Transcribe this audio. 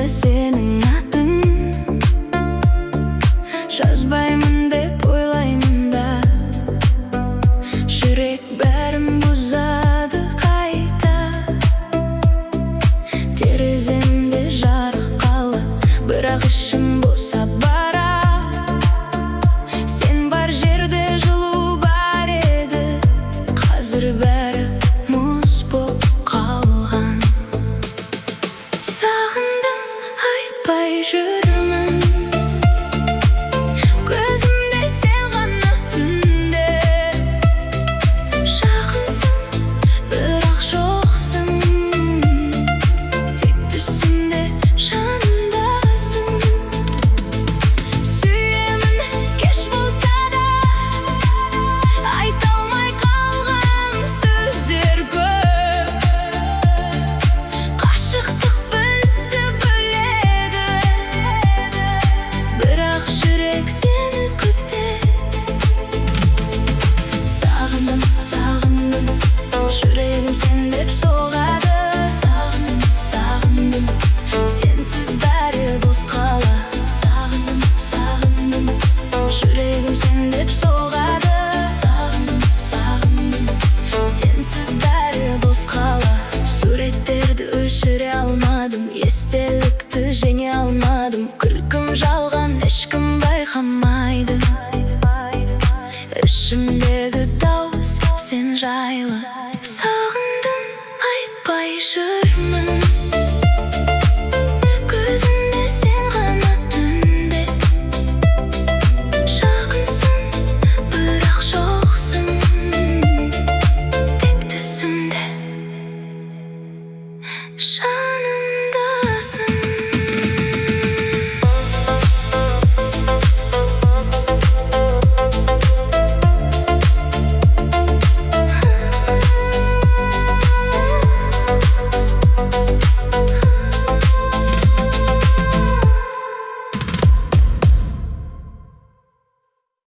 сенің атың. Жазбаймын деп ойлаймын да, жүрек бәрін бұзады қайта. Тереземде жарық қалып, бірақ ішім босап барады. Сен бар жерде жылу бар еді, қазір бәрі мұз боп қалған. Сағындым, айтпай жүрмін, көзімде сен ғана түнде. Жақынсың, бірақ жоқсың, тек түсімде жанымдасың. Сүйемін, кеш болса да, айта алмай қалған сөздер көп. Қашықтық бізді бөледі, бірақ жүрек сені күтеді. Сағындым, сағындым, жүрегім сен деп соғады. Сағындым, сағындым, сенсіз бәрі бос қала. Сағындым, сағындым, жүрегім сен деп соғады. Сағындым, сағындым, сенсіз бәрі бос қала. Суреттерді өшіре алмадым, естелікті жеңе алмадым. Күлкім жалған, ешкім байқамайды. Ішімдегі дауыс сен жайлы. Сағындым, айтпай жүрмін, көзімде сен ғана түнде. Жақынсың, бірақ жоқсың, тек түсімде.